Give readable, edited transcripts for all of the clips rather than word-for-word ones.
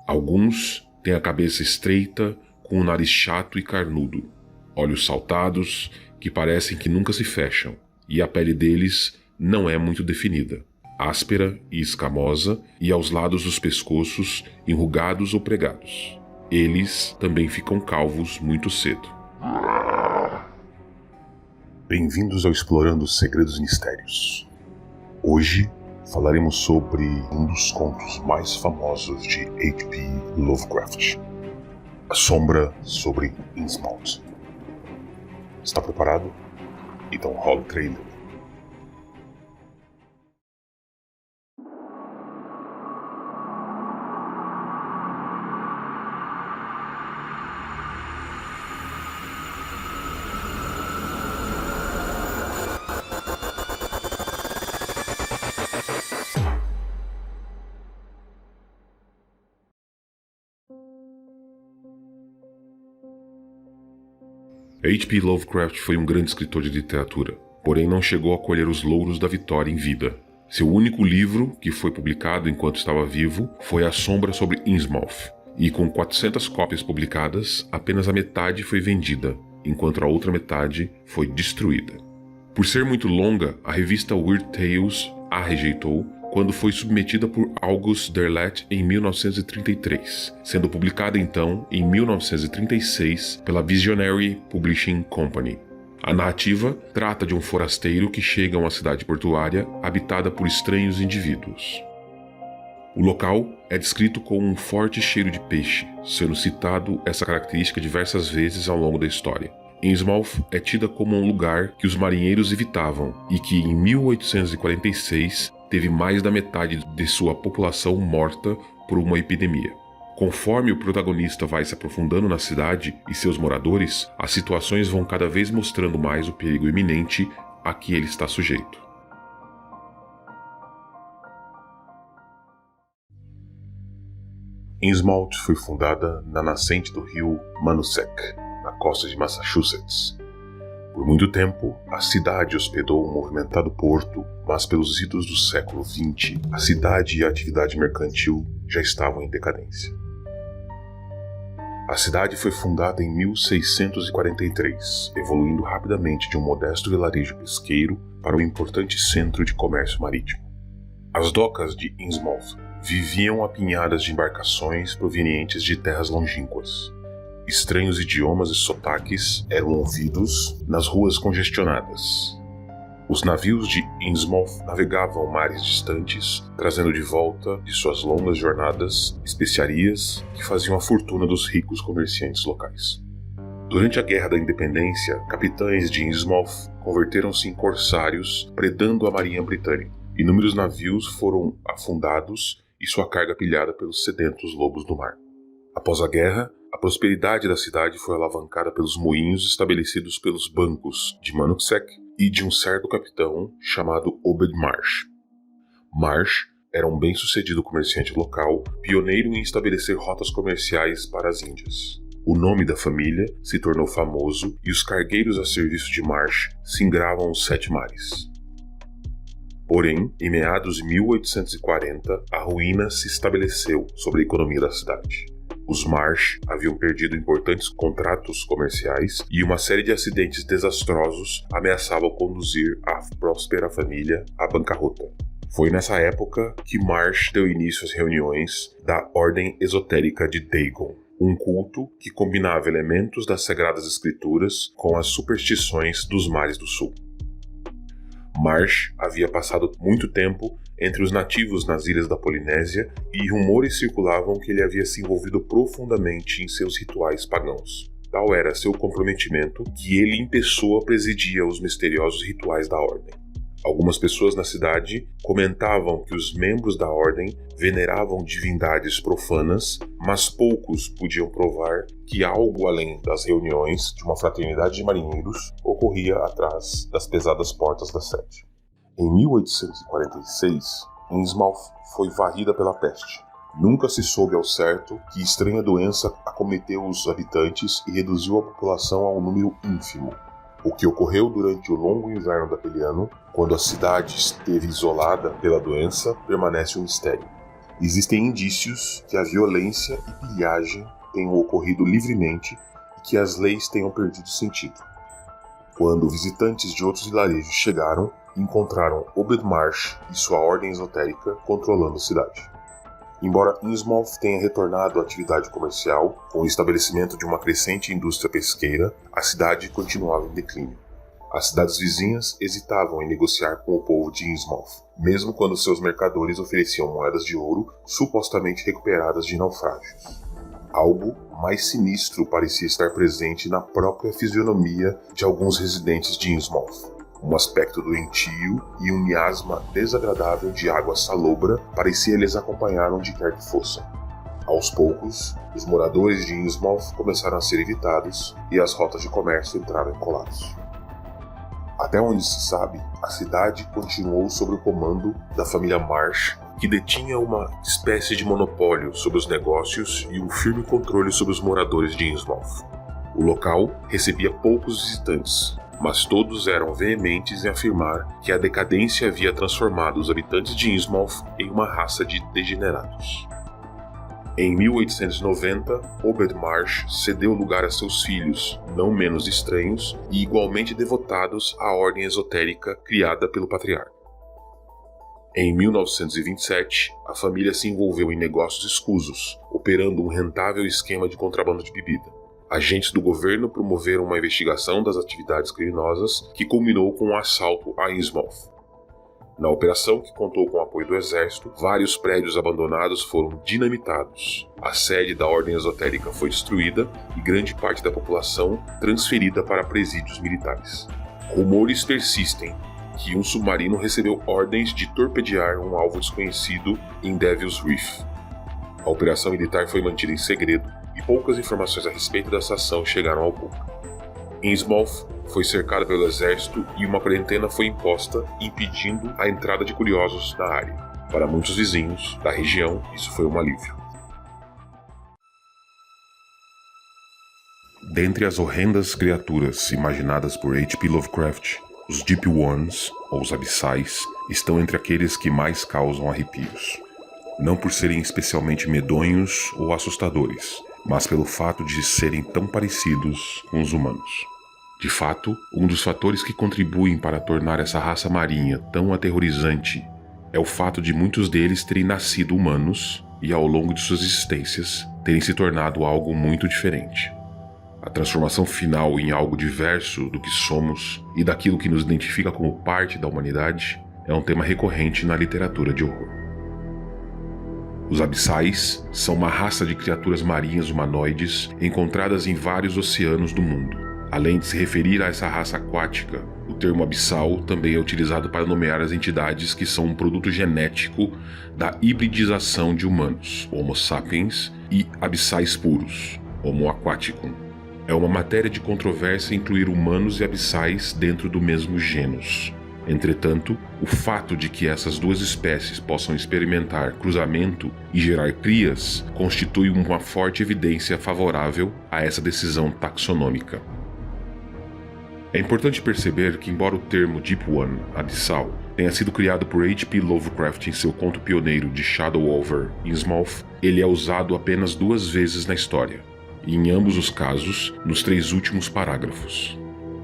Alguns têm a cabeça estreita, com um nariz chato e carnudo, olhos saltados que parecem que nunca se fecham, e a pele deles não é muito definida, áspera e escamosa, e aos lados dos pescoços enrugados ou pregados. Eles também ficam calvos muito cedo. Bem-vindos ao Explorando os Segredos e Mistérios. Hoje falaremos sobre um dos contos mais famosos de H.P. Lovecraft, A Sombra sobre Innsmouth. Está preparado? Então rola o trailer. H.P. Lovecraft foi um grande escritor de literatura, porém não chegou a colher os louros da vitória em vida. Seu único livro, que foi publicado enquanto estava vivo, foi A Sombra sobre Innsmouth, e com 400 cópias publicadas, apenas a metade foi vendida, enquanto a outra metade foi destruída. Por ser muito longa, a revista Weird Tales a rejeitou quando foi submetida por August Derleth em 1933, sendo publicada então em 1936 pela Visionary Publishing Company. A narrativa trata de um forasteiro que chega a uma cidade portuária habitada por estranhos indivíduos. O local é descrito com um forte cheiro de peixe, sendo citado essa característica diversas vezes ao longo da história. Innsmouth é tida como um lugar que os marinheiros evitavam e que, em 1846, teve mais da metade de sua população morta por uma epidemia. Conforme o protagonista vai se aprofundando na cidade e seus moradores, as situações vão cada vez mostrando mais o perigo iminente a que ele está sujeito. Innsmouth foi fundada na nascente do rio Manusek, na costa de Massachusetts. Por muito tempo, a cidade hospedou um movimentado porto, mas pelos idos do século XX, a cidade e a atividade mercantil já estavam em decadência. A cidade foi fundada em 1643, evoluindo rapidamente de um modesto vilarejo pesqueiro para um importante centro de comércio marítimo. As docas de Innsmouth viviam apinhadas de embarcações provenientes de terras longínquas. Estranhos idiomas e sotaques eram ouvidos nas ruas congestionadas. Os navios de Innsmouth navegavam mares distantes, trazendo de volta de suas longas jornadas especiarias que faziam a fortuna dos ricos comerciantes locais. Durante a Guerra da Independência, capitães de Innsmouth converteram-se em corsários, predando a marinha britânica. Inúmeros navios foram afundados e sua carga pilhada pelos sedentos lobos do mar. Após a guerra, a prosperidade da cidade foi alavancada pelos moinhos estabelecidos pelos bancos de Manusek e de um certo capitão chamado Obed Marsh. Marsh era um bem-sucedido comerciante local, pioneiro em estabelecer rotas comerciais para as Índias. O nome da família se tornou famoso e os cargueiros a serviço de Marsh singravam os 7 mares. Porém, em meados de 1840, a ruína se estabeleceu sobre a economia da cidade. Os Marsh haviam perdido importantes contratos comerciais e uma série de acidentes desastrosos ameaçavam conduzir a próspera família à bancarrota. Foi nessa época que Marsh deu início às reuniões da Ordem Esotérica de Dagon, um culto que combinava elementos das Sagradas Escrituras com as superstições dos mares do sul. Marsh havia passado muito tempo entre os nativos nas ilhas da Polinésia e rumores circulavam que ele havia se envolvido profundamente em seus rituais pagãos. Tal era seu comprometimento que ele em pessoa presidia os misteriosos rituais da ordem. Algumas pessoas na cidade comentavam que os membros da ordem veneravam divindades profanas, mas poucos podiam provar que algo além das reuniões de uma fraternidade de marinheiros ocorria atrás das pesadas portas da sede. Em 1846, Innsmouth foi varrida pela peste. Nunca se soube ao certo que estranha doença acometeu os habitantes e reduziu a população a um número ínfimo. O que ocorreu durante o longo inverno daquele ano, quando a cidade esteve isolada pela doença, permanece um mistério. Existem indícios que a violência e pilhagem tenham ocorrido livremente e que as leis tenham perdido sentido. Quando visitantes de outros vilarejos chegaram, encontraram Obed Marsh e sua ordem esotérica controlando a cidade. Embora Innsmouth tenha retornado à atividade comercial, com o estabelecimento de uma crescente indústria pesqueira, a cidade continuava em declínio. As cidades vizinhas hesitavam em negociar com o povo de Innsmouth, mesmo quando seus mercadores ofereciam moedas de ouro supostamente recuperadas de naufrágios. Algo mais sinistro parecia estar presente na própria fisionomia de alguns residentes de Innsmouth. Um aspecto doentio e um miasma desagradável de água salobra parecia lhes acompanhar onde quer que fossem. Aos poucos, os moradores de Innsmouth começaram a ser evitados e as rotas de comércio entraram em colapso. Até onde se sabe, a cidade continuou sob o comando da família Marsh, que detinha uma espécie de monopólio sobre os negócios e um firme controle sobre os moradores de Innsmouth. O local recebia poucos visitantes, mas todos eram veementes em afirmar que a decadência havia transformado os habitantes de Innsmouth em uma raça de degenerados. Em 1890, Obed Marsh cedeu lugar a seus filhos, não menos estranhos e igualmente devotados à ordem esotérica criada pelo patriarca. Em 1927, a família se envolveu em negócios escusos, operando um rentável esquema de contrabando de bebida. Agentes do governo promoveram uma investigação das atividades criminosas que culminou com um assalto a Innsmouth. Na operação, que contou com o apoio do exército, vários prédios abandonados foram dinamitados. A sede da ordem esotérica foi destruída e grande parte da população transferida para presídios militares. Rumores persistem que um submarino recebeu ordens de torpedear um alvo desconhecido em Devil's Reef. A operação militar foi mantida em segredo e poucas informações a respeito dessa ação chegaram ao público. Innsmouth foi cercada pelo exército e uma quarentena foi imposta, impedindo a entrada de curiosos na área. Para muitos vizinhos da região, isso foi um alívio. Dentre as horrendas criaturas imaginadas por H.P. Lovecraft, os Deep Ones, ou os abissais, estão entre aqueles que mais causam arrepios. Não por serem especialmente medonhos ou assustadores, mas pelo fato de serem tão parecidos com os humanos. De fato, um dos fatores que contribuem para tornar essa raça marinha tão aterrorizante é o fato de muitos deles terem nascido humanos e, ao longo de suas existências, terem se tornado algo muito diferente. A transformação final em algo diverso do que somos e daquilo que nos identifica como parte da humanidade é um tema recorrente na literatura de horror. Os abissais são uma raça de criaturas marinhas humanoides encontradas em vários oceanos do mundo. Além de se referir a essa raça aquática, o termo abissal também é utilizado para nomear as entidades que são um produto genético da hibridização de humanos, Homo sapiens, e abissais puros, Homo aquaticum. É uma matéria de controvérsia incluir humanos e abissais dentro do mesmo gênus. Entretanto, o fato de que essas duas espécies possam experimentar cruzamento e gerar crias constitui uma forte evidência favorável a essa decisão taxonômica. É importante perceber que, embora o termo Deep One, abissal, tenha sido criado por H.P. Lovecraft em seu conto pioneiro de Shadow over Innsmouth, ele é usado apenas 2 vezes na história, e em ambos os casos, nos 3 últimos parágrafos.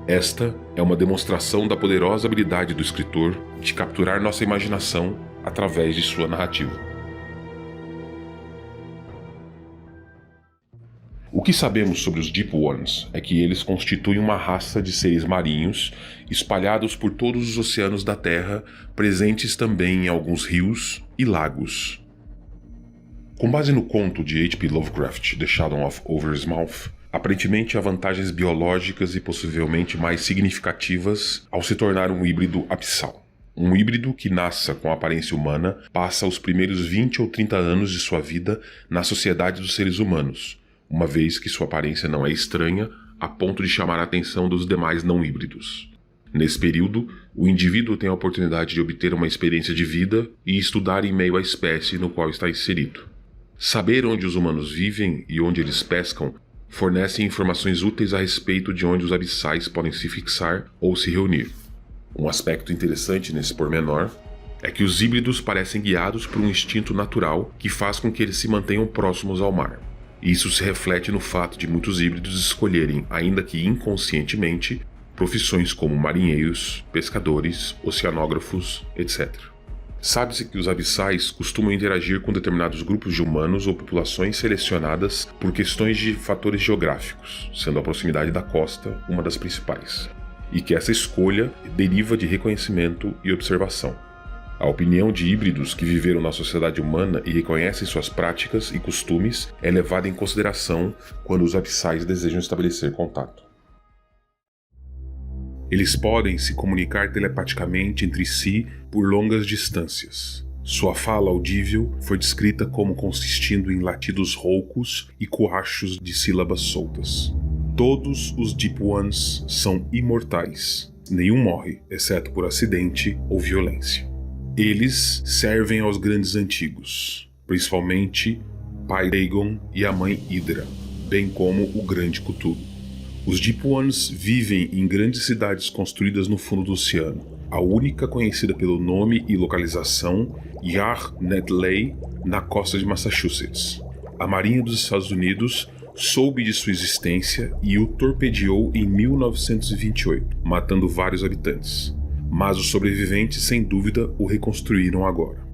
Esta é uma demonstração da poderosa habilidade do escritor de capturar nossa imaginação através de sua narrativa. O que sabemos sobre os Deep Ones é que eles constituem uma raça de seres marinhos espalhados por todos os oceanos da Terra, presentes também em alguns rios e lagos. Com base no conto de H.P. Lovecraft, The Shadow over Innsmouth, aparentemente há vantagens biológicas e possivelmente mais significativas ao se tornar um híbrido abissal. Um híbrido que nasça com a aparência humana passa os primeiros 20 ou 30 anos de sua vida na sociedade dos seres humanos, uma vez que sua aparência não é estranha a ponto de chamar a atenção dos demais não híbridos. Nesse período, o indivíduo tem a oportunidade de obter uma experiência de vida e estudar em meio à espécie no qual está inserido. Saber onde os humanos vivem e onde eles pescam fornece informações úteis a respeito de onde os abissais podem se fixar ou se reunir. Um aspecto interessante nesse pormenor é que os híbridos parecem guiados por um instinto natural que faz com que eles se mantenham próximos ao mar. Isso se reflete no fato de muitos híbridos escolherem, ainda que inconscientemente, profissões como marinheiros, pescadores, oceanógrafos, etc. Sabe-se que os abissais costumam interagir com determinados grupos de humanos ou populações selecionadas por questões de fatores geográficos, sendo a proximidade da costa uma das principais, e que essa escolha deriva de reconhecimento e observação. A opinião de híbridos que viveram na sociedade humana e reconhecem suas práticas e costumes é levada em consideração quando os abissais desejam estabelecer contato. Eles podem se comunicar telepaticamente entre si por longas distâncias. Sua fala audível foi descrita como consistindo em latidos roucos e coachos de sílabas soltas. Todos os Deep Ones são imortais. Nenhum morre, exceto por acidente ou violência. Eles servem aos grandes antigos, principalmente Pai Dagon e a Mãe Hydra, bem como o Grande Cthulhu. Os Deep Ones vivem em grandes cidades construídas no fundo do oceano. A única conhecida pelo nome e localização, Yar Netley, na costa de Massachusetts. A Marinha dos Estados Unidos soube de sua existência e o torpedeou em 1928, matando vários habitantes. Mas os sobreviventes, sem dúvida, o reconstruíram agora.